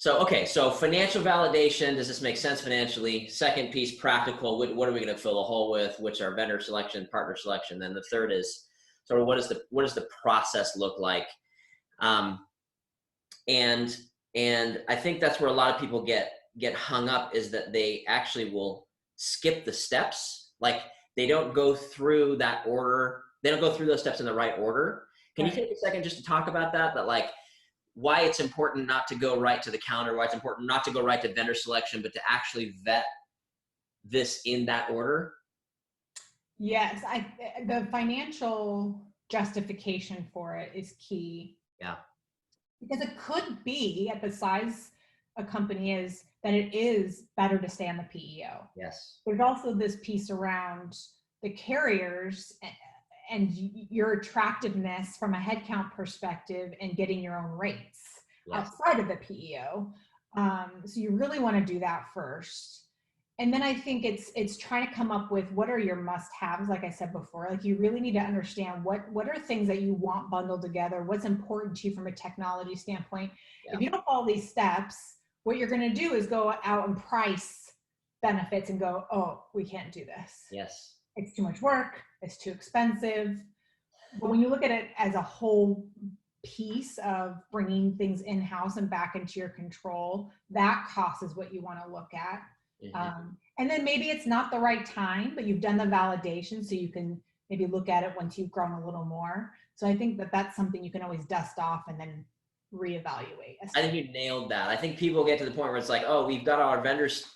So, okay, so financial validation, does this make sense financially? Second piece, practical, what are we going to fill a hole with, which are vendor selection, partner selection. Then the third is sort of what does the process look like? Um, and I think that's where a lot of people get hung up, is that they actually will skip the steps. Like they don't go through that order. They don't go through those steps in the right order. Can you Right. take a second just to talk about that? That like why it's important not to go right to the counter, why it's important not to go right to vendor selection, but to actually vet this in that order? Yes, the financial justification for it is key, Yeah. because it could be at the size a company is that it is better to stay on the PEO. Yes. There's also this piece around the carriers and your attractiveness from a headcount perspective and getting your own rates Yes. outside of the PEO. So you really want to do that first. And then I think it's trying to come up with what are your must-haves, like I said before. Like you really need to understand what are things that you want bundled together, what's important to you from a technology standpoint. Yeah. If you don't follow these steps, what you're going to do is go out and price benefits and go, oh, we can't do this. Yes. It's too much work, it's too expensive. But when you look at it as a whole piece of bringing things in-house and back into your control, that cost is what you want to look at. And then maybe it's not the right time, but you've done the validation, so you can maybe look at it once you've grown a little more. So I think that that's something you can always dust off and then reevaluate. I think you nailed that. I think people get to the point where it's like, oh, we've got our vendors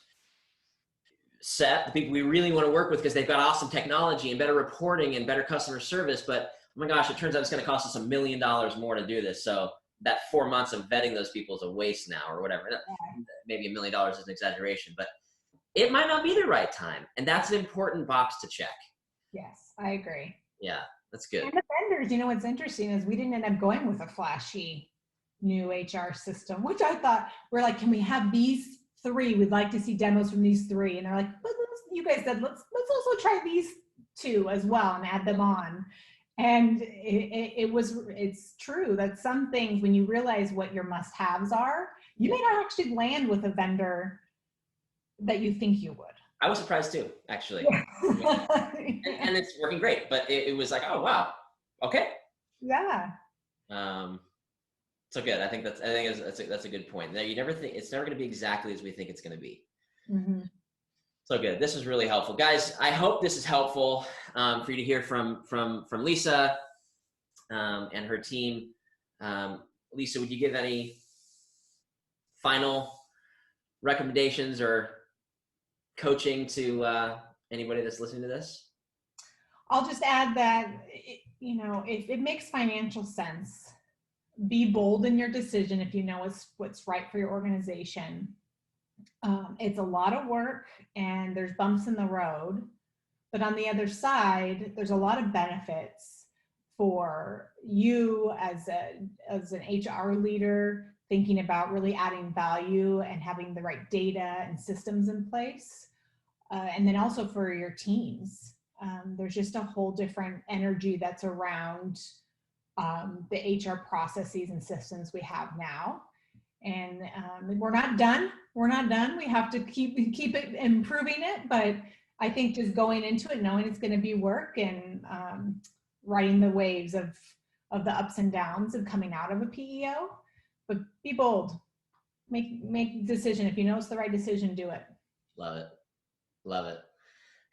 set, the people we really want to work with because they've got awesome technology and better reporting and better customer service, but oh my gosh, it turns out it's going to cost us $1 million more to do this. So that 4 months of vetting those people is a waste now, or whatever. Yeah. Maybe $1 million is an exaggeration, but it might not be the right time. And that's an important box to check. Yes, I agree. Yeah, that's good. And the vendors, what's interesting is we didn't end up going with a flashy new HR system, which I thought, we're like, can we have these 3? We'd like to see demos from these 3. And they're like, but you guys said, let's also try these 2 as well and add them on. And it's true that some things, when you realize what your must-haves are, you may not actually land with a vendor that you think you would. I was surprised too, actually. Yeah. and it's working great, but it was like, oh wow, okay. Yeah. So good. I think that's a good point. Now you never think it's never going to be exactly as we think it's going to be. Mm-hmm. So good. This is really helpful, guys. I hope this is helpful for you to hear from Lisa and her team. Lisa, would you give any final recommendations or coaching to anybody that's listening to this? I'll just add that if it makes financial sense, be bold in your decision if you know what's right for your organization. It's a lot of work and there's bumps in the road, but on the other side, there's a lot of benefits for you as an HR leader, thinking about really adding value and having the right data and systems in place. And then also for your teams. There's just a whole different energy that's around the HR processes and systems we have now. And we're not done. We're not done. We have to keep it, improving it. But I think just going into it, knowing it's going to be work and riding the waves of the ups and downs of coming out of a PEO. But be bold. Make a decision. If you know it's the right decision, do it. Love it. Love it.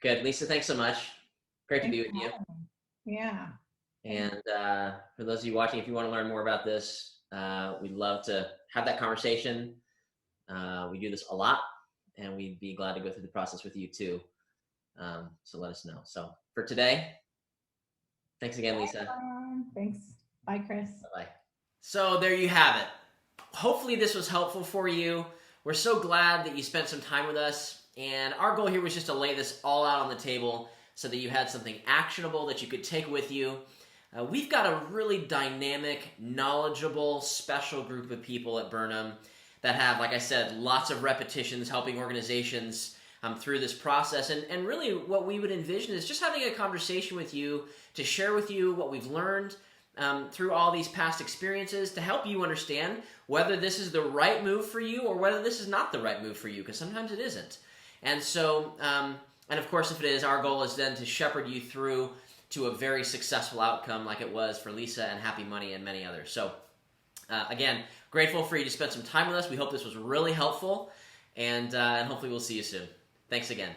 Good. Lisa, thanks so much. Great to be with you. Yeah. And for those of you watching, if you want to learn more about this, we'd love to have that conversation. We do this a lot, and we'd be glad to go through the process with you too. So let us know. So for today, thanks again, Lisa. Thanks. Bye, Chris. Bye-bye. So there you have it. Hopefully this was helpful for you. We're so glad that you spent some time with us. And our goal here was just to lay this all out on the table so that you had something actionable that you could take with you. We've got a really dynamic, knowledgeable, special group of people at Burnham that have, like I said, lots of repetitions helping organizations through this process. And really what we would envision is just having a conversation with you to share with you what we've learned, through all these past experiences to help you understand whether this is the right move for you or whether this is not the right move for you, because sometimes it isn't. And so, and of course, if it is, our goal is then to shepherd you through to a very successful outcome like it was for Lisa and Happy Money and many others. So again, grateful for you to spend some time with us. We hope this was really helpful, and hopefully we'll see you soon. Thanks again.